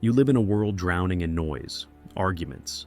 You live in a world drowning in noise, arguments,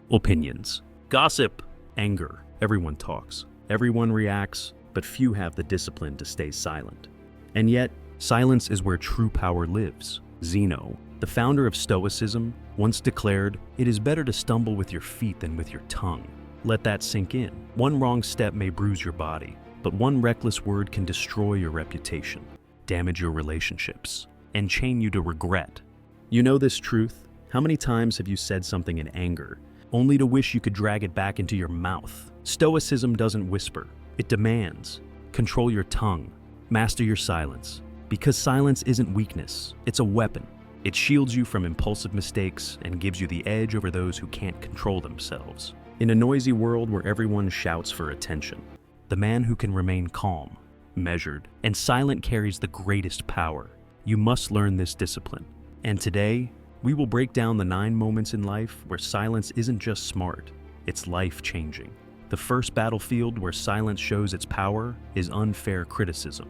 opinions, gossip, anger. Everyone talks, everyone reacts, but few have the discipline to stay silent. And yet, silence is where true power lives. Zeno, the founder of Stoicism, once declared, "It is better to stumble with your feet than with your tongue." Let that sink in. One wrong step may bruise your body, but one reckless word can destroy your reputation, damage your relationships, and chain you to regret. You know this truth? How many times have you said something in anger, only to wish you could drag it back into your mouth? Stoicism doesn't whisper, it demands. Control your tongue, master your silence, because silence isn't weakness, it's a weapon. It shields you from impulsive mistakes and gives you the edge over those who can't control themselves. In a noisy world where everyone shouts for attention, the man who can remain calm, measured, and silent carries the greatest power. You must learn this discipline. And today, we will break down the 9 moments in life where silence isn't just smart, it's life-changing. The first battlefield where silence shows its power is unfair criticism.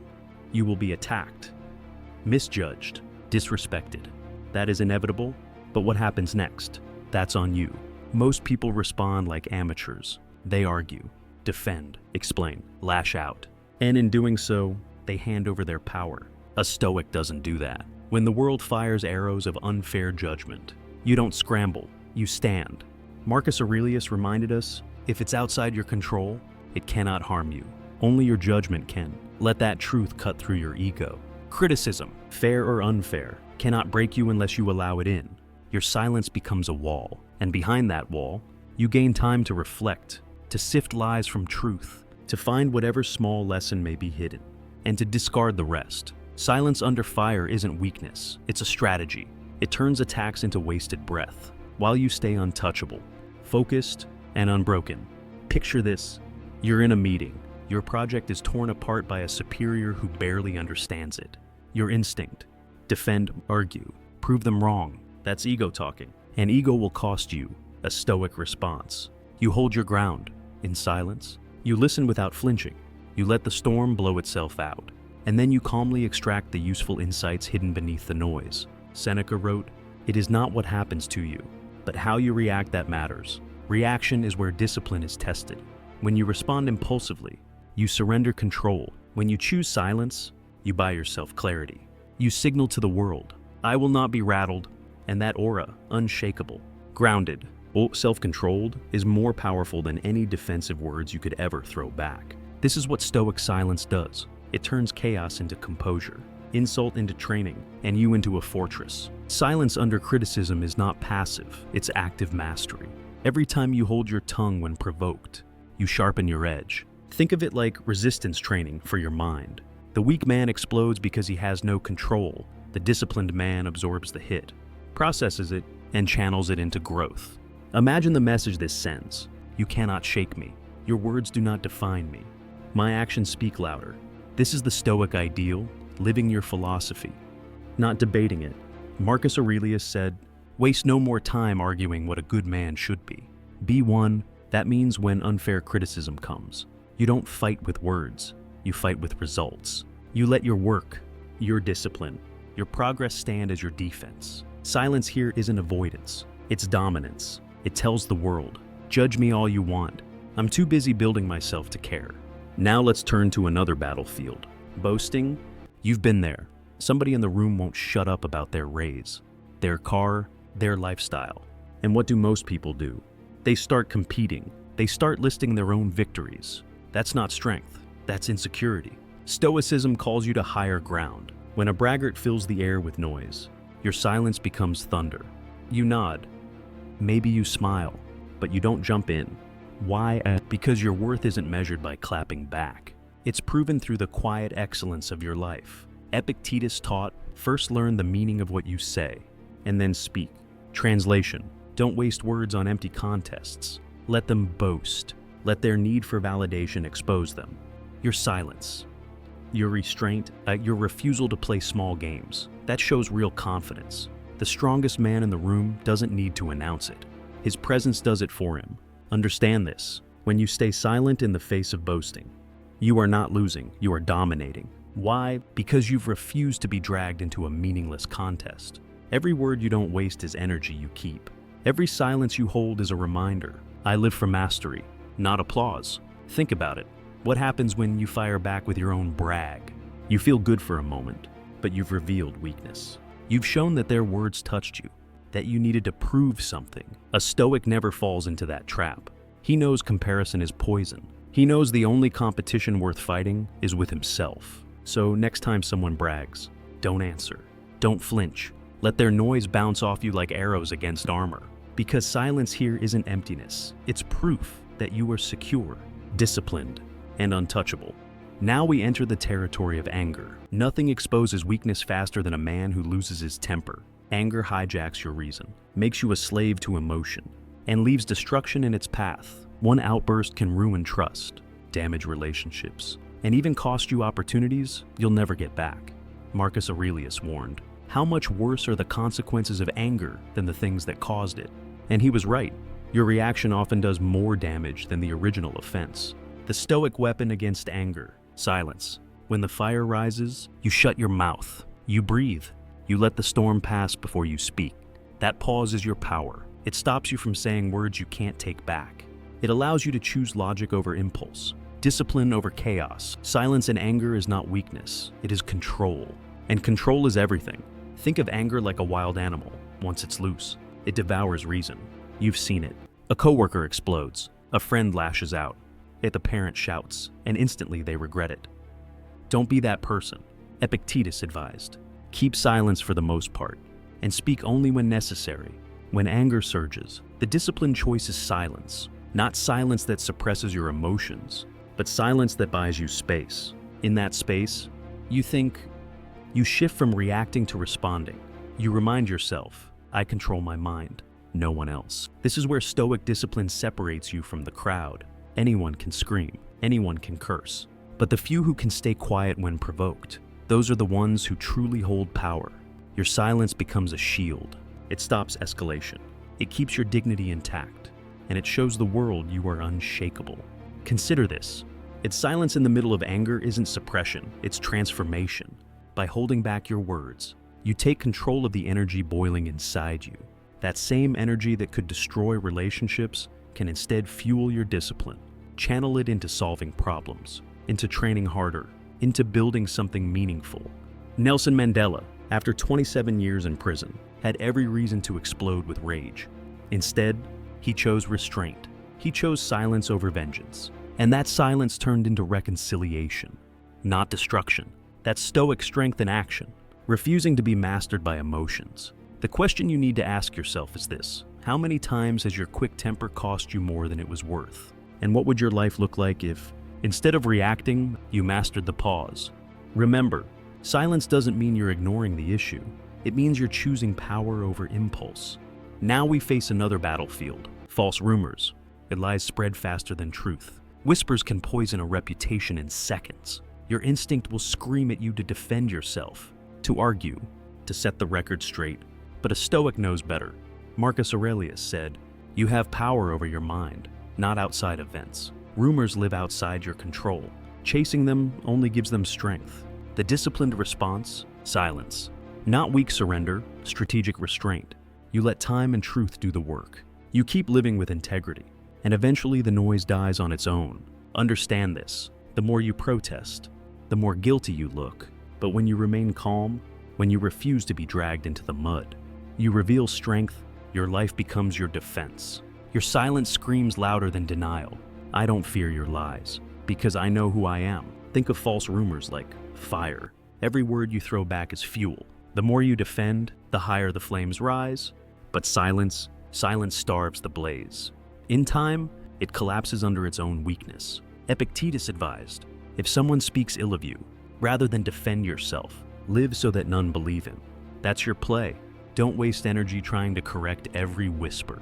You will be attacked, misjudged, disrespected. That is inevitable, but what happens next? That's on you. Most people respond like amateurs. They argue, defend, explain, lash out. And in doing so, they hand over their power. A Stoic doesn't do that. When the world fires arrows of unfair judgment, you don't scramble, you stand. Marcus Aurelius reminded us, if it's outside your control, it cannot harm you. Only your judgment can. Let that truth cut through your ego. Criticism, fair or unfair, cannot break you unless you allow it in. Your silence becomes a wall, and behind that wall, you gain time to reflect, to sift lies from truth, to find whatever small lesson may be hidden, and to discard the rest. Silence under fire isn't weakness, it's a strategy. It turns attacks into wasted breath, while you stay untouchable, focused, and unbroken. Picture this: you're in a meeting. Your project is torn apart by a superior who barely understands it. Your instinct: defend, argue, prove them wrong. That's ego talking. And ego will cost you a Stoic response. You hold your ground in silence. You listen without flinching. You let the storm blow itself out. And then you calmly extract the useful insights hidden beneath the noise. Seneca wrote, "It is not what happens to you, but how you react that matters." Reaction is where discipline is tested. When you respond impulsively, you surrender control. When you choose silence, you buy yourself clarity. You signal to the world, "I will not be rattled," and that aura, unshakable, grounded, self-controlled, is more powerful than any defensive words you could ever throw back. This is what Stoic silence does. It turns chaos into composure, insult into training, and you into a fortress. Silence under criticism is not passive, it's active mastery. Every time you hold your tongue when provoked, you sharpen your edge. Think of it like resistance training for your mind. The weak man explodes because he has no control. The disciplined man absorbs the hit, processes it, and channels it into growth. Imagine the message this sends. You cannot shake me. Your words do not define me. My actions speak louder. This is the Stoic ideal, living your philosophy, not debating it. Marcus Aurelius said, "Waste no more time arguing what a good man should be. Be one." That means when unfair criticism comes, you don't fight with words, you fight with results. You let your work, your discipline, your progress stand as your defense. Silence here isn't avoidance, it's dominance. It tells the world, "Judge me all you want. I'm too busy building myself to care." Now let's turn to another battlefield. Boasting. You've been there. Somebody in the room won't shut up about their raise, their car, their lifestyle. And what do most people do? They start competing. They start listing their own victories. That's not strength, that's insecurity. Stoicism calls you to higher ground. When a braggart fills the air with noise, your silence becomes thunder. You nod. Maybe you smile, but you don't jump in. Why? Because your worth isn't measured by clapping back. It's proven through the quiet excellence of your life. Epictetus taught, first learn the meaning of what you say, and then speak. Translation: don't waste words on empty contests. Let them boast. Let their need for validation expose them. Your silence, your restraint, your refusal to play small games, that shows real confidence. The strongest man in the room doesn't need to announce it. His presence does it for him. Understand this. When you stay silent in the face of boasting, you are not losing, you are dominating. Why? Because you've refused to be dragged into a meaningless contest. Every word you don't waste is energy you keep. Every silence you hold is a reminder. I live for mastery, not applause. Think about it. What happens when you fire back with your own brag? You feel good for a moment, but you've revealed weakness. You've shown that their words touched you, that you needed to prove something. A Stoic never falls into that trap. He knows comparison is poison. He knows the only competition worth fighting is with himself. So next time someone brags, don't answer. Don't flinch. Let their noise bounce off you like arrows against armor. Because silence here isn't emptiness. It's proof that you are secure, disciplined, and untouchable. Now we enter the territory of anger. Nothing exposes weakness faster than a man who loses his temper. Anger hijacks your reason, makes you a slave to emotion, and leaves destruction in its path. One outburst can ruin trust, damage relationships, and even cost you opportunities you'll never get back. Marcus Aurelius warned, how much worse are the consequences of anger than the things that caused it? And he was right. Your reaction often does more damage than the original offense. The Stoic weapon against anger: silence. When the fire rises, you shut your mouth. You breathe. You let the storm pass before you speak. That pause is your power. It stops you from saying words you can't take back. It allows you to choose logic over impulse, discipline over chaos. Silence in anger is not weakness. It is control. And control is everything. Think of anger like a wild animal. Once it's loose, it devours reason. You've seen it. A coworker explodes. A friend lashes out. Yet the parent shouts, and instantly they regret it. Don't be that person. Epictetus advised. Keep silence for the most part, and speak only when necessary. When anger surges, the disciplined choice is silence. Not silence that suppresses your emotions, but silence that buys you space. In that space, you think. You shift from reacting to responding. You remind yourself, I control my mind, no one else. This is where Stoic discipline separates you from the crowd. Anyone can scream, anyone can curse, but the few who can stay quiet when provoked, those are the ones who truly hold power. Your silence becomes a shield. It stops escalation. It keeps your dignity intact, and it shows the world you are unshakable. Consider this. Its silence in the middle of anger isn't suppression, it's transformation. By holding back your words, you take control of the energy boiling inside you. That same energy that could destroy relationships can instead fuel your discipline. Channel it into solving problems, into training harder, into building something meaningful. Nelson Mandela, after 27 years in prison, had every reason to explode with rage. Instead, he chose restraint. He chose silence over vengeance. And that silence turned into reconciliation, not destruction. That's Stoic strength in action, refusing to be mastered by emotions. The question you need to ask yourself is this: how many times has your quick temper cost you more than it was worth? And what would your life look like if, instead of reacting, you mastered the pause? Remember, silence doesn't mean you're ignoring the issue. It means you're choosing power over impulse. Now we face another battlefield: false rumors. Lies spread faster than truth. Whispers can poison a reputation in seconds. Your instinct will scream at you to defend yourself, to argue, to set the record straight. But a Stoic knows better. Marcus Aurelius said, "You have power over your mind, not outside events. Rumors live outside your control. Chasing them only gives them strength. The disciplined response: silence. Not weak surrender, strategic restraint. You let time and truth do the work. You keep living with integrity, and eventually the noise dies on its own. Understand this. The more you protest, the more guilty you look. But when you remain calm, when you refuse to be dragged into the mud, you reveal strength. Your life becomes your defense. Your silence screams louder than denial. I don't fear your lies, because I know who I am." Think of false rumors like fire. Every word you throw back is fuel. The more you defend, the higher the flames rise. But silence starves the blaze. In time, it collapses under its own weakness. Epictetus advised, if someone speaks ill of you, rather than defend yourself, live so that none believe him. That's your play. Don't waste energy trying to correct every whisper.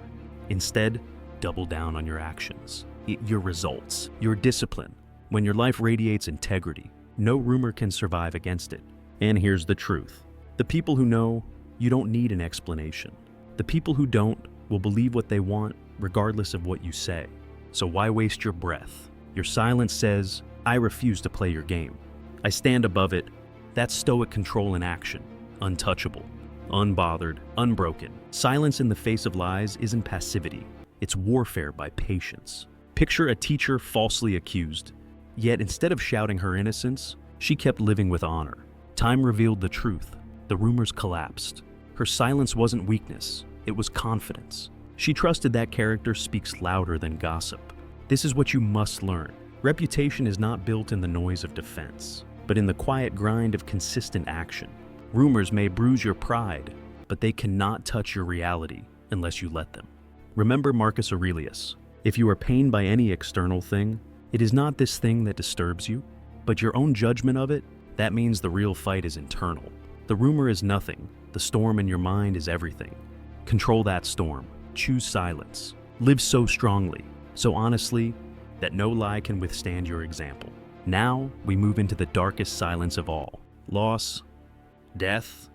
Instead, double down on your actions, your results, your discipline. When your life radiates integrity, no rumor can survive against it. And here's the truth. The people who know, you don't need an explanation. The people who don't will believe what they want, regardless of what you say. So why waste your breath? Your silence says, I refuse to play your game. I stand above it. That's Stoic control in action, untouchable. unbothered, unbroken. Silence in the face of lies isn't passivity. It's warfare by patience. Picture a teacher falsely accused. Yet instead of shouting her innocence, she kept living with honor. Time revealed the truth. The rumors collapsed. Her silence wasn't weakness, it was confidence. She trusted that character speaks louder than gossip. This is what you must learn. Reputation is not built in the noise of defense, but in the quiet grind of consistent action. Rumors may bruise your pride, but they cannot touch your reality unless you let them. Remember Marcus Aurelius. If you are pained by any external thing, it is not this thing that disturbs you, but your own judgment of it. That means the real fight is internal. The rumor is nothing. The storm in your mind is everything. Control that storm. Choose silence. Live so strongly, so honestly, that no lie can withstand your example. Now, we move into the darkest silence of all. Loss, death,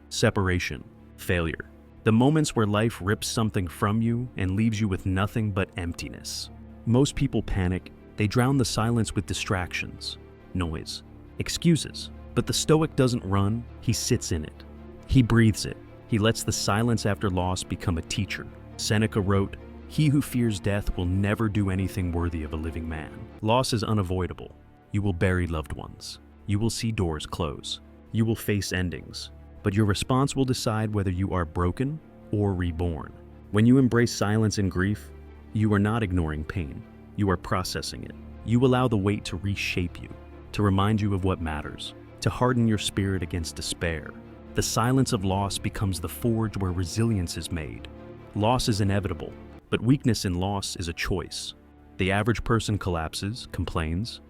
separation, failure. The moments where life rips something from you and leaves you with nothing but emptiness. Most people panic. They drown the silence with distractions, noise, excuses. But the Stoic doesn't run, he sits in it. He breathes it. He lets the silence after loss become a teacher. Seneca wrote, "He who fears death will never do anything worthy of a living man." Loss is unavoidable. You will bury loved ones. You will see doors close. You will face endings. But your response will decide whether you are broken or reborn. When you embrace silence and grief, you are not ignoring pain. You are processing it. You allow the weight to reshape you, to remind you of what matters, to harden your spirit against despair. The silence of loss becomes the forge where resilience is made. Loss is inevitable, but weakness in loss is a choice. The average person collapses, complains,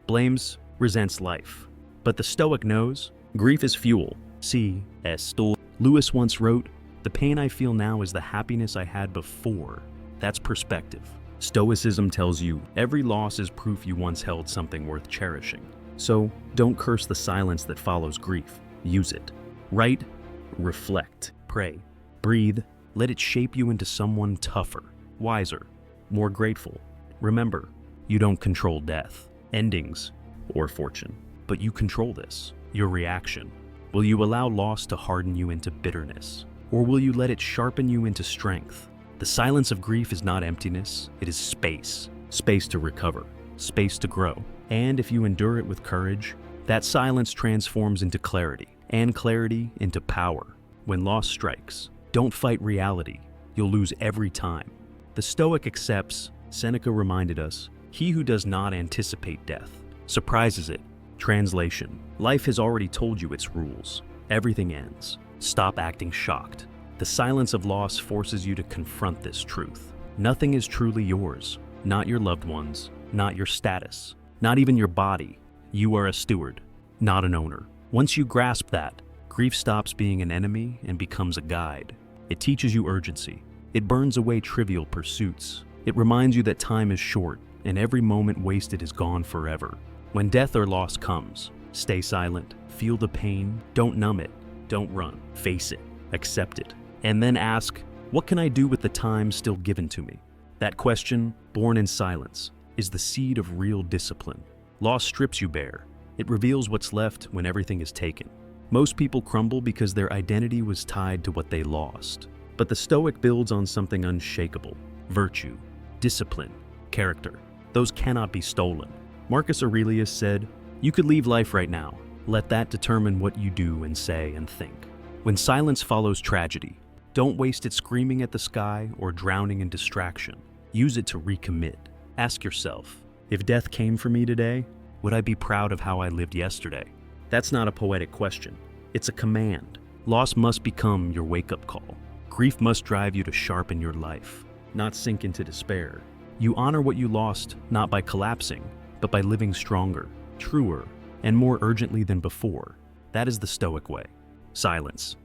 blames, resents life. But the Stoic knows grief is fuel. See, Stoic. Lewis once wrote, "The pain I feel now is the happiness I had before." That's perspective. Stoicism tells you every loss is proof you once held something worth cherishing. So don't curse the silence that follows grief. Use it. Write, reflect, pray, breathe. Let it shape you into someone tougher, wiser, more grateful. Remember, you don't control death, endings, or fortune, but you control this, your reaction. Will you allow loss to harden you into bitterness, or will you let it sharpen you into strength? The silence of grief is not emptiness, it is space. Space to recover, space to grow. And if you endure it with courage, that silence transforms into clarity, and clarity into power. When loss strikes, don't fight reality. You'll lose every time. The Stoic accepts, Seneca reminded us, he who does not anticipate death surprises it. Translation: life has already told you its rules. Everything ends. Stop acting shocked. The silence of loss forces you to confront this truth. Nothing is truly yours. Not your loved ones, not your status, not even your body. You are a steward, not an owner. Once you grasp that, grief stops being an enemy and becomes a guide. It teaches you urgency. It burns away trivial pursuits. It reminds you that time is short and every moment wasted is gone forever. When death or loss comes, stay silent, feel the pain, don't numb it, don't run, face it, accept it, and then ask, what can I do with the time still given to me? That question, born in silence, is the seed of real discipline. Loss strips you bare. It reveals what's left when everything is taken. Most people crumble because their identity was tied to what they lost. But the Stoic builds on something unshakable: virtue, discipline, character. Those cannot be stolen. Marcus Aurelius said, "You could leave life right now. Let that determine what you do and say and think." When silence follows tragedy, don't waste it screaming at the sky or drowning in distraction. Use it to recommit. Ask yourself, if death came for me today, would I be proud of how I lived yesterday? That's not a poetic question. It's a command. Loss must become your wake-up call. Grief must drive you to sharpen your life, not sink into despair. You honor what you lost not by collapsing, but by living stronger, truer, and more urgently than before. That is the Stoic way. Silence,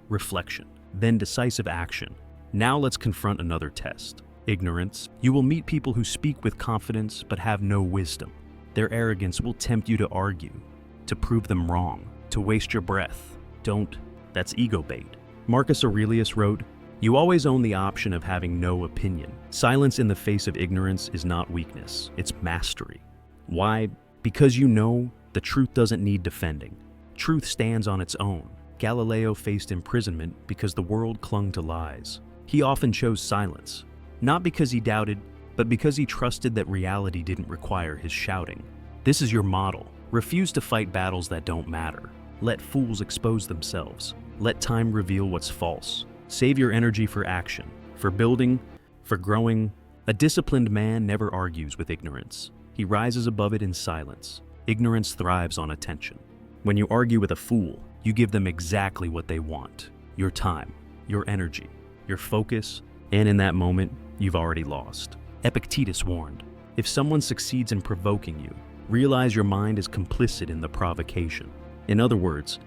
reflection, then decisive action. Now let's confront another test: ignorance. You will meet people who speak with confidence but have no wisdom. Their arrogance will tempt you to argue, to prove them wrong, to waste your breath. Don't. That's ego bait. Marcus Aurelius wrote, "You always own the option of having no opinion." Silence in the face of ignorance is not weakness, it's mastery. Why? Because you know the truth doesn't need defending. Truth stands on its own. Galileo faced imprisonment because the world clung to lies. He often chose silence, not because he doubted, but because he trusted that reality didn't require his shouting. This is your model. Refuse to fight battles that don't matter. Let fools expose themselves. Let time reveal what's false. Save your energy for action, for building, for growing. A disciplined man never argues with ignorance. He rises above it in silence. Ignorance thrives on attention. When you argue with a fool, you give them exactly what they want: your time, your energy, your focus, and in that moment, you've already lost. Epictetus warned, if someone succeeds in provoking you, realize your mind is complicit in the provocation. In other words,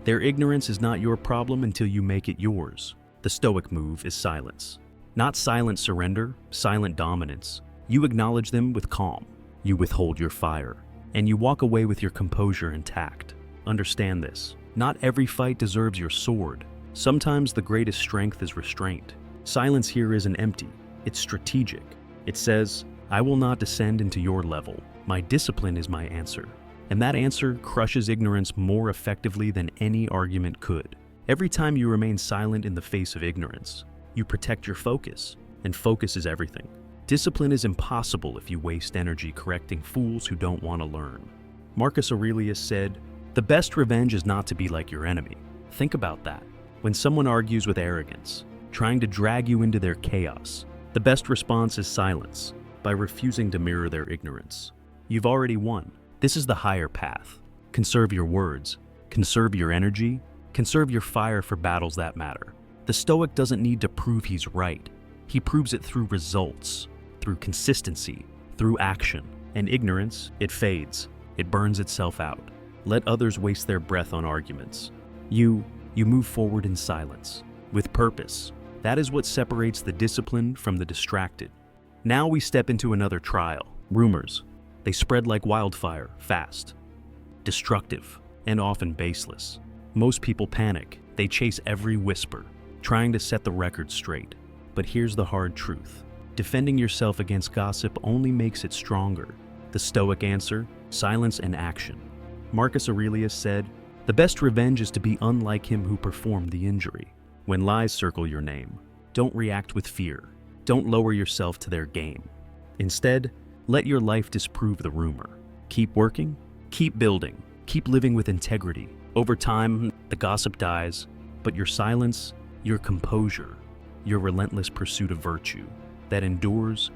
their ignorance is not your problem until you make it yours. The Stoic move is silence. Not silent surrender, silent dominance. You acknowledge them with calm. You withhold your fire. And you walk away with your composure intact. Understand this. Not every fight deserves your sword. Sometimes the greatest strength is restraint. Silence here isn't empty. It's strategic. It says, I will not descend into your level. My discipline is my answer. And that answer crushes ignorance more effectively than any argument could. Every time you remain silent in the face of ignorance, you protect your focus, and focus is everything. Discipline is impossible if you waste energy correcting fools who don't want to learn. Marcus Aurelius said, the best revenge is not to be like your enemy. Think about that. When someone argues with arrogance, trying to drag you into their chaos, the best response is silence, by refusing to mirror their ignorance. You've already won. This is the higher path. Conserve your words, conserve your energy, conserve your fire for battles that matter. The Stoic doesn't need to prove he's right. He proves it through results, through consistency, through action. And ignorance, it fades. It burns itself out. Let others waste their breath on arguments. You move forward in silence, with purpose. That is what separates the disciplined from the distracted. Now we step into another trial. Rumors. They spread like wildfire, fast, destructive, and often baseless. Most people panic. They chase every whisper, trying to set the record straight. But here's the hard truth. Defending yourself against gossip only makes it stronger. The Stoic answer, silence and action. Marcus Aurelius said, the best revenge is to be unlike him who performed the injury. When lies circle your name, don't react with fear. Don't lower yourself to their game. Instead, let your life disprove the rumor. Keep working, keep building, keep living with integrity. Over time, the gossip dies, but your silence, your composure, your relentless pursuit of virtue that endures.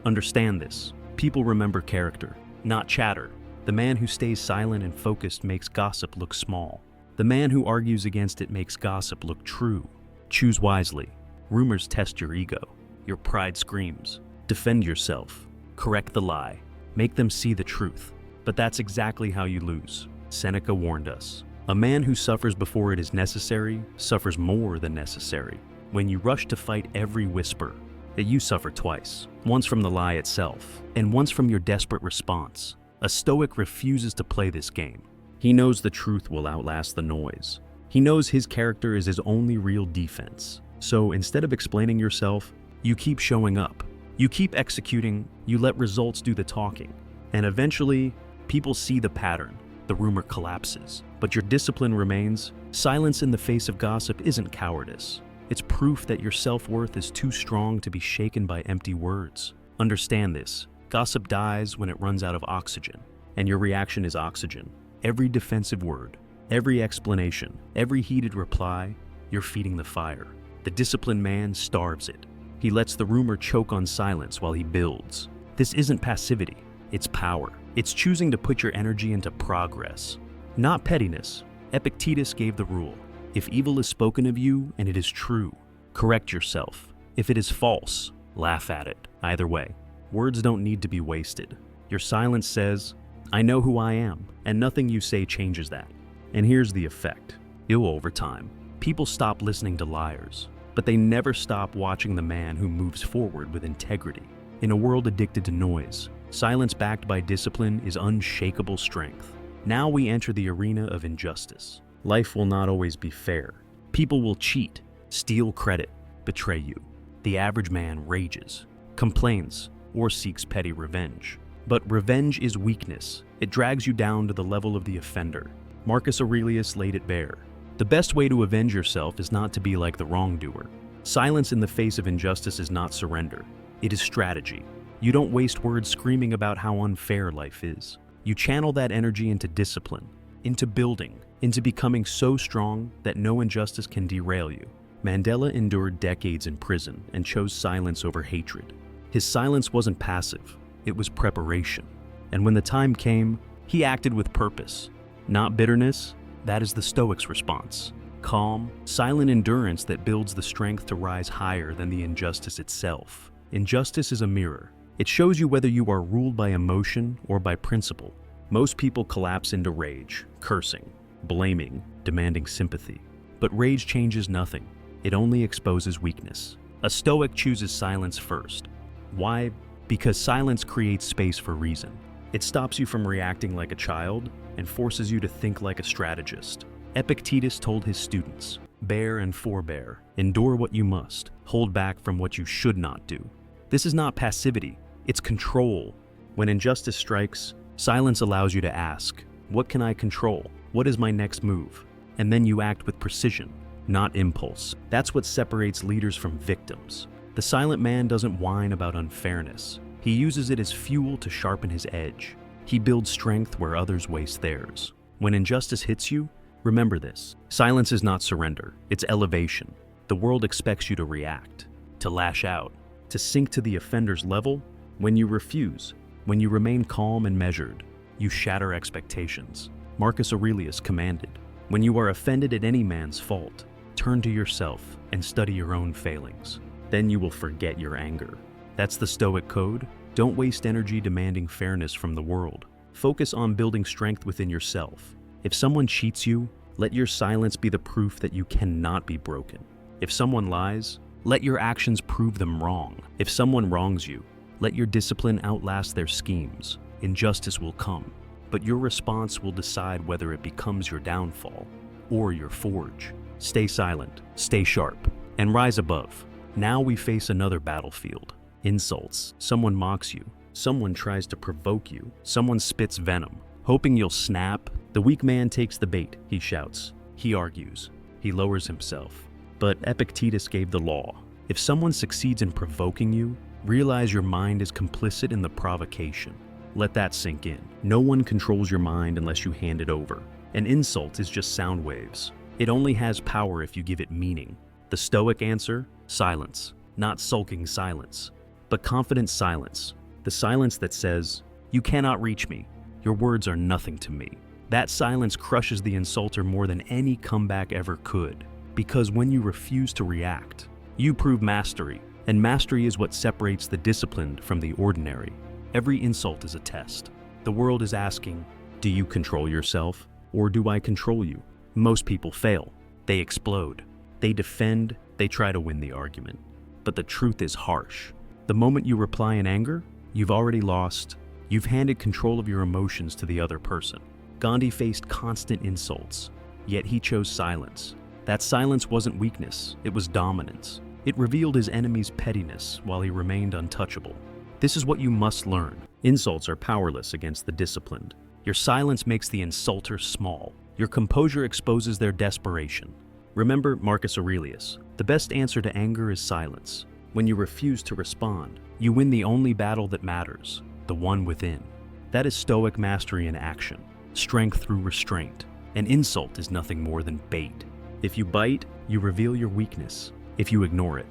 Understand this. People remember character, not chatter. The man who stays silent and focused makes gossip look small. The man who argues against it makes gossip look true. Choose wisely. Rumors test your ego. Your pride screams. Defend yourself. Correct the lie. Make them see the truth. But that's exactly how you lose. Seneca warned us. A man who suffers before it is necessary suffers more than necessary. When you rush to fight every whisper, that you suffer twice. Once from the lie itself, and once from your desperate response. A Stoic refuses to play this game. He knows the truth will outlast the noise. He knows his character is his only real defense. So instead of explaining yourself, you keep showing up. You keep executing, you let results do the talking. And eventually, people see the pattern. The rumor collapses. But your discipline remains. Silence in the face of gossip isn't cowardice. It's proof that your self-worth is too strong to be shaken by empty words. Understand this. Gossip dies when it runs out of oxygen. And your reaction is oxygen. Every defensive word, every explanation, every heated reply, you're feeding the fire. The disciplined man starves it. He lets the rumor choke on silence while he builds. This isn't passivity, it's power. It's choosing to put your energy into progress, not pettiness. Epictetus gave the rule. If evil is spoken of you and it is true, correct yourself. If it is false, laugh at it. Either way, words don't need to be wasted. Your silence says, I know who I am, and nothing you say changes that. And here's the effect. Over time, people stop listening to liars. But they never stop watching the man who moves forward with integrity. In a world addicted to noise, silence backed by discipline is unshakable strength. Now we enter the arena of injustice. Life will not always be fair. People will cheat, steal credit, betray you. The average man rages, complains, or seeks petty revenge. But revenge is weakness. It drags you down to the level of the offender. Marcus Aurelius laid it bare. The best way to avenge yourself is not to be like the wrongdoer. Silence in the face of injustice is not surrender. It is strategy. You don't waste words screaming about how unfair life is. You channel that energy into discipline, into building, into becoming so strong that no injustice can derail you. Mandela endured decades in prison and chose silence over hatred. His silence wasn't passive, it was preparation. And when the time came, he acted with purpose. Not bitterness, that is the Stoics' response. Calm, silent endurance that builds the strength to rise higher than the injustice itself. Injustice is a mirror. It shows you whether you are ruled by emotion or by principle. Most people collapse into rage, cursing, blaming, demanding sympathy. But rage changes nothing. It only exposes weakness. A Stoic chooses silence first. Why? Because silence creates space for reason. It stops you from reacting like a child and forces you to think like a strategist. Epictetus told his students, bear and forbear, endure what you must, hold back from what you should not do. This is not passivity, it's control. When injustice strikes, silence allows you to ask, what can I control? What is my next move? And then you act with precision, not impulse. That's what separates leaders from victims. The silent man doesn't whine about unfairness. He uses it as fuel to sharpen his edge. He builds strength where others waste theirs. When injustice hits you, remember this. Silence is not surrender, it's elevation. The world expects you to react, to lash out, to sink to the offender's level. When you refuse, when you remain calm and measured, you shatter expectations. Marcus Aurelius commanded, when you are offended at any man's fault, turn to yourself and study your own failings. Then you will forget your anger. That's the Stoic code. Don't waste energy demanding fairness from the world. Focus on building strength within yourself. If someone cheats you, let your silence be the proof that you cannot be broken. If someone lies, let your actions prove them wrong. If someone wrongs you, let your discipline outlast their schemes. Injustice will come, but your response will decide whether it becomes your downfall or your forge. Stay silent, stay sharp, and rise above. Now we face another battlefield. Insults. Someone mocks you. Someone tries to provoke you. Someone spits venom. Hoping you'll snap, the weak man takes the bait. He shouts. He argues. He lowers himself. But Epictetus gave the law. If someone succeeds in provoking you, realize your mind is complicit in the provocation. Let that sink in. No one controls your mind unless you hand it over. An insult is just sound waves. It only has power if you give it meaning. The Stoic answer? Silence. Not sulking silence, but confident silence. The silence that says, you cannot reach me. Your words are nothing to me. That silence crushes the insulter more than any comeback ever could. Because when you refuse to react, you prove mastery, and mastery is what separates the disciplined from the ordinary. Every insult is a test. The world is asking, do you control yourself, or do I control you? Most people fail. They explode. They defend, they try to win the argument. But the truth is harsh. The moment you reply in anger, you've already lost. You've handed control of your emotions to the other person. Gandhi faced constant insults, yet he chose silence. That silence wasn't weakness, it was dominance. It revealed his enemy's pettiness while he remained untouchable. This is what you must learn. Insults are powerless against the disciplined. Your silence makes the insulter small. Your composure exposes their desperation. Remember Marcus Aurelius, the best answer to anger is silence. When you refuse to respond, you win the only battle that matters, the one within. That is Stoic mastery in action, strength through restraint. An insult is nothing more than bait. If you bite, you reveal your weakness. If you ignore it,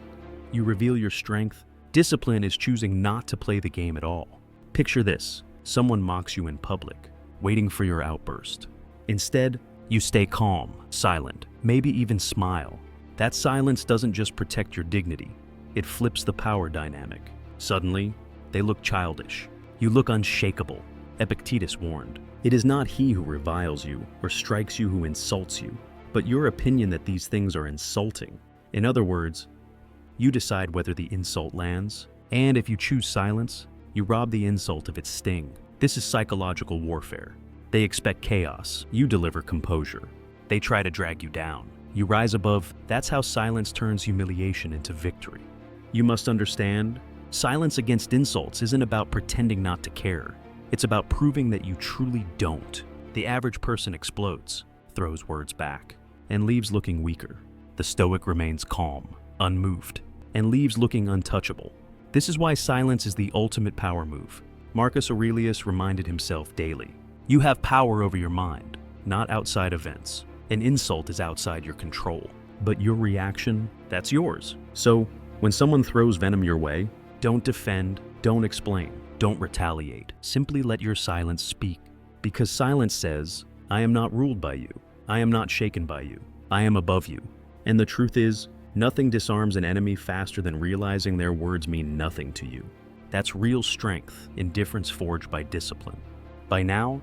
you reveal your strength. Discipline is choosing not to play the game at all. Picture this, someone mocks you in public, waiting for your outburst. Instead, you stay calm, silent, maybe even smile. That silence doesn't just protect your dignity, it flips the power dynamic. Suddenly, they look childish. You look unshakable. Epictetus warned, it is not he who reviles you or strikes you who insults you, but your opinion that these things are insulting. In other words, you decide whether the insult lands, and if you choose silence, you rob the insult of its sting. This is psychological warfare. They expect chaos, you deliver composure. They try to drag you down. You rise above. That's how silence turns humiliation into victory. You must understand, silence against insults isn't about pretending not to care. It's about proving that you truly don't. The average person explodes, throws words back. and leaves looking weaker. The Stoic remains calm, unmoved, and leaves looking untouchable. This is why silence is the ultimate power move. Marcus Aurelius reminded himself daily, you have power over your mind, not outside events. An insult is outside your control, but your reaction, that's yours. So, when someone throws venom your way, don't defend, don't explain, don't retaliate. Simply let your silence speak. Because silence says, I am not ruled by you. I am not shaken by you. I am above you. And the truth is, nothing disarms an enemy faster than realizing their words mean nothing to you. That's real strength in difference forged by discipline. By now,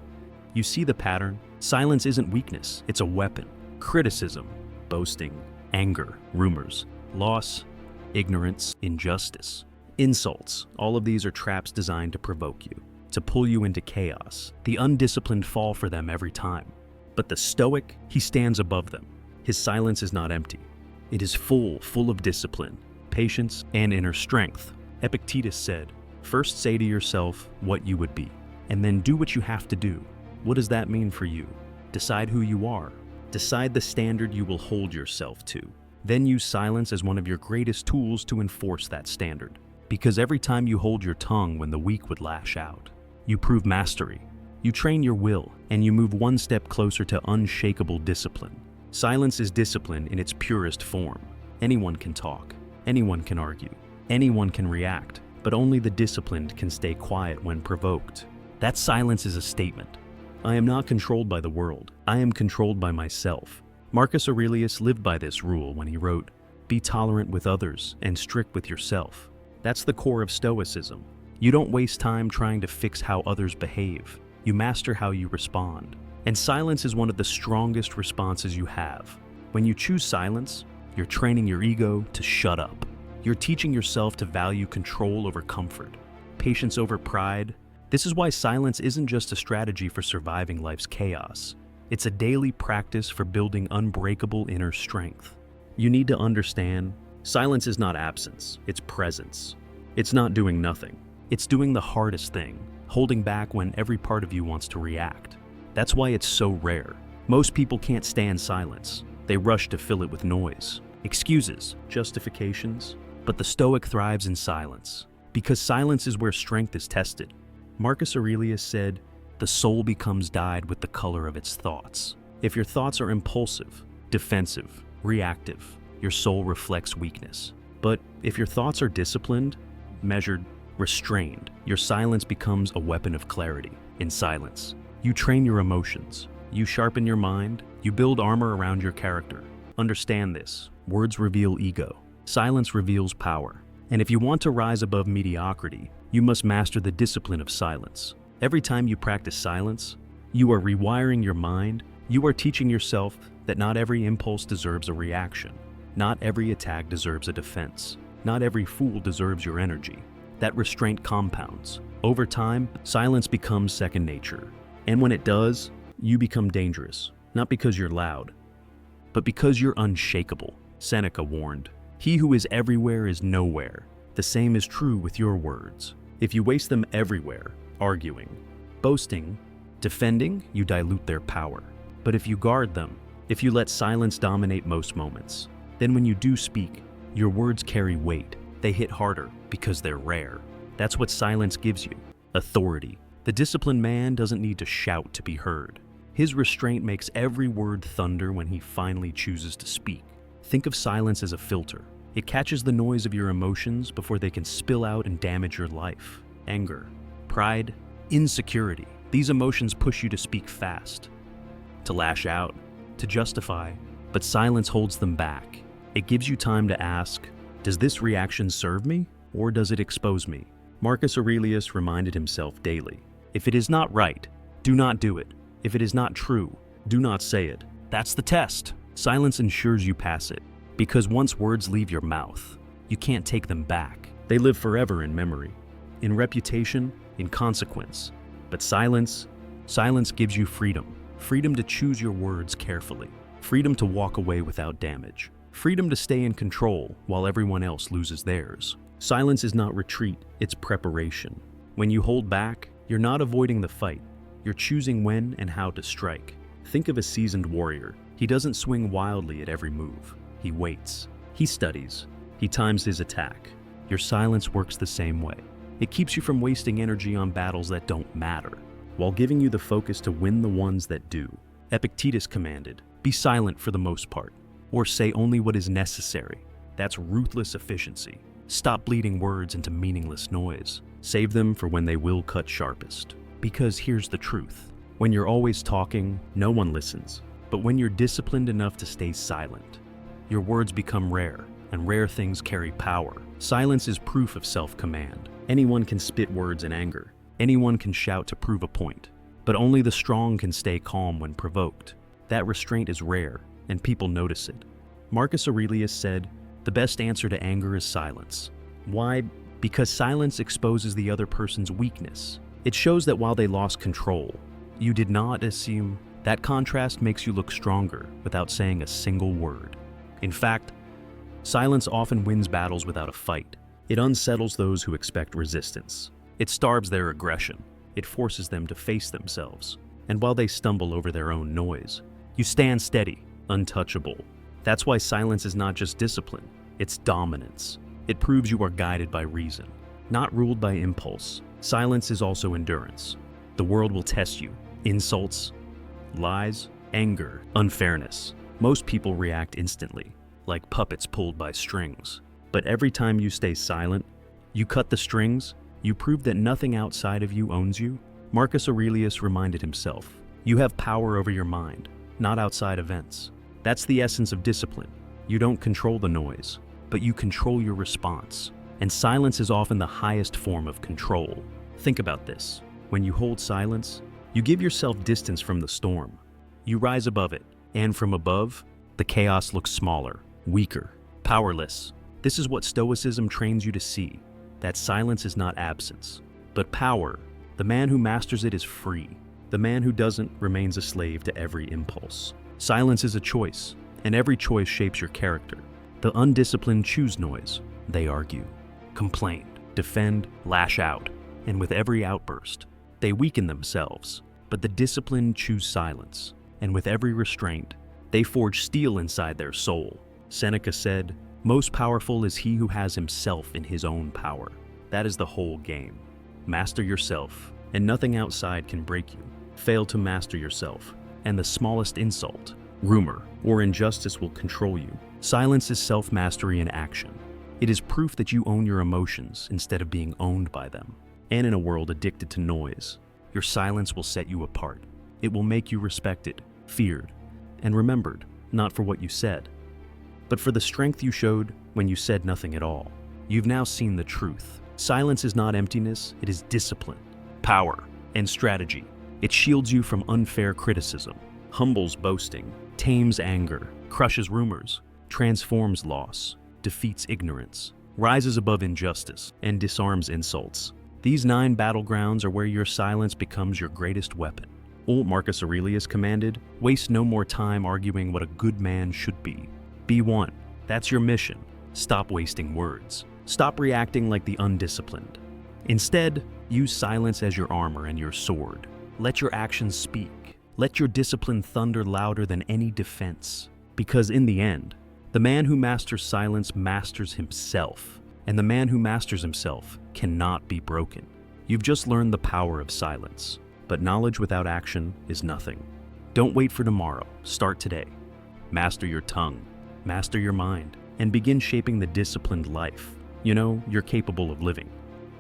you see the pattern. Silence isn't weakness, it's a weapon. Criticism, boasting, anger, rumors, loss, ignorance, injustice, insults, all of these are traps designed to provoke you, to pull you into chaos. The undisciplined fall for them every time. But the Stoic, he stands above them. His silence is not empty. It is full of discipline, patience, and inner strength. Epictetus said, first say to yourself what you would be, and then do what you have to do. What does that mean for you? Decide who you are. Decide the standard you will hold yourself to. Then use silence as one of your greatest tools to enforce that standard. Because every time you hold your tongue when the weak would lash out, you prove mastery. You train your will, and you move one step closer to unshakable discipline. Silence is discipline in its purest form. Anyone can talk. Anyone can argue. Anyone can react. But only the disciplined can stay quiet when provoked. That silence is a statement. I am not controlled by the world. I am controlled by myself. Marcus Aurelius lived by this rule when he wrote, be tolerant with others and strict with yourself. That's the core of Stoicism. You don't waste time trying to fix how others behave. You master how you respond. And silence is one of the strongest responses you have. When you choose silence, you're training your ego to shut up. You're teaching yourself to value control over comfort, patience over pride. This is why silence isn't just a strategy for surviving life's chaos. It's a daily practice for building unbreakable inner strength. You need to understand, silence is not absence, it's presence. It's not doing nothing. It's doing the hardest thing, holding back when every part of you wants to react. That's why it's so rare. Most people can't stand silence. They rush to fill it with noise, excuses, justifications. But the Stoic thrives in silence, because silence is where strength is tested. Marcus Aurelius said, the soul becomes dyed with the color of its thoughts. If your thoughts are impulsive, defensive, reactive, your soul reflects weakness. But if your thoughts are disciplined, measured, restrained, your silence becomes a weapon of clarity. In silence, you train your emotions, you sharpen your mind, you build armor around your character. Understand this, words reveal ego, silence reveals power. And if you want to rise above mediocrity, you must master the discipline of silence. Every time you practice silence, you are rewiring your mind. You are teaching yourself that not every impulse deserves a reaction. Not every attack deserves a defense. Not every fool deserves your energy. That restraint compounds. Over time, silence becomes second nature. And when it does, you become dangerous. Not because you're loud, but because you're unshakable. Seneca warned, he who is everywhere is nowhere. The same is true with your words. If you waste them everywhere, arguing, boasting, defending, you dilute their power. But if you guard them, if you let silence dominate most moments, then when you do speak, your words carry weight. They hit harder because they're rare. That's what silence gives you, authority. The disciplined man doesn't need to shout to be heard. His restraint makes every word thunder when he finally chooses to speak. Think of silence as a filter. It catches the noise of your emotions before they can spill out and damage your life. Anger, pride, insecurity. These emotions push you to speak fast, to lash out, to justify, but silence holds them back. It gives you time to ask, does this reaction serve me or does it expose me? Marcus Aurelius reminded himself daily, if it is not right, do not do it. If it is not true, do not say it. That's the test. Silence ensures you pass it, because once words leave your mouth, you can't take them back. They live forever in memory, in reputation, in consequence. But silence gives you freedom. Freedom to choose your words carefully. Freedom to walk away without damage. Freedom to stay in control while everyone else loses theirs. Silence is not retreat, it's preparation. When you hold back, you're not avoiding the fight. You're choosing when and how to strike. Think of a seasoned warrior. He doesn't swing wildly at every move. He waits. He studies. He times his attack. Your silence works the same way. It keeps you from wasting energy on battles that don't matter, while giving you the focus to win the ones that do. Epictetus commanded, "Be silent for the most part, or say only what is necessary." That's ruthless efficiency. Stop bleeding words into meaningless noise. Save them for when they will cut sharpest. Because here's the truth. When you're always talking, no one listens. But when you're disciplined enough to stay silent, your words become rare, and rare things carry power. Silence is proof of self-command. Anyone can spit words in anger. Anyone can shout to prove a point. But only the strong can stay calm when provoked. That restraint is rare, and people notice it. Marcus Aurelius said, "The best answer to anger is silence." Why? Because silence exposes the other person's weakness. It shows that while they lost control, you did not assume. That contrast makes you look stronger without saying a single word. In fact, silence often wins battles without a fight. It unsettles those who expect resistance. It starves their aggression. It forces them to face themselves. And while they stumble over their own noise, you stand steady, untouchable. That's why silence is not just discipline, it's dominance. It proves you are guided by reason, not ruled by impulse. Silence is also endurance. The world will test you. Insults, lies, anger, unfairness. Most people react instantly, like puppets pulled by strings. But every time you stay silent, you cut the strings, you prove that nothing outside of you owns you. Marcus Aurelius reminded himself, you have power over your mind, not outside events. That's the essence of discipline. You don't control the noise, but you control your response. And silence is often the highest form of control. Think about this. When you hold silence, you give yourself distance from the storm. You rise above it, and from above, the chaos looks smaller, weaker, powerless. This is what Stoicism trains you to see, that silence is not absence, but power. The man who masters it is free. The man who doesn't remains a slave to every impulse. Silence is a choice, and every choice shapes your character. The undisciplined choose noise. They argue, complain, defend, lash out, and with every outburst, they weaken themselves. But the disciplined choose silence, and with every restraint, they forge steel inside their soul. Seneca said, "Most powerful is he who has himself in his own power." That is the whole game. Master yourself, and nothing outside can break you. Fail to master yourself, and the smallest insult, rumor, or injustice will control you. Silence is self-mastery in action. It is proof that you own your emotions instead of being owned by them. And in a world addicted to noise, your silence will set you apart. It will make you respected, feared, and remembered, not for what you said, but for the strength you showed when you said nothing at all. You've now seen the truth. Silence is not emptiness, it is discipline, power, and strategy. It shields you from unfair criticism, humbles boasting, tames anger, crushes rumors, transforms loss, defeats ignorance, rises above injustice, and disarms insults. These 9 battlegrounds are where your silence becomes your greatest weapon. Old Marcus Aurelius commanded, "Waste no more time arguing what a good man should be. Be one." That's your mission. Stop wasting words. Stop reacting like the undisciplined. Instead, use silence as your armor and your sword. Let your actions speak. Let your discipline thunder louder than any defense. Because in the end, the man who masters silence masters himself. And the man who masters himself cannot be broken. You've just learned the power of silence. But knowledge without action is nothing. Don't wait for tomorrow. Start today. Master your tongue. Master your mind. And begin shaping the disciplined life you're capable of living.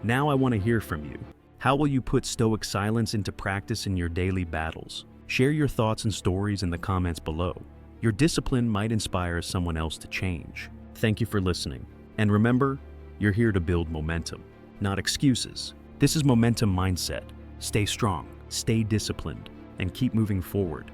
Now I want to hear from you. How will you put Stoic silence into practice in your daily battles? Share your thoughts and stories in the comments below. Your discipline might inspire someone else to change. Thank you for listening. And remember, you're here to build momentum, not excuses. This is momentum mindset. Stay strong, stay disciplined, and keep moving forward.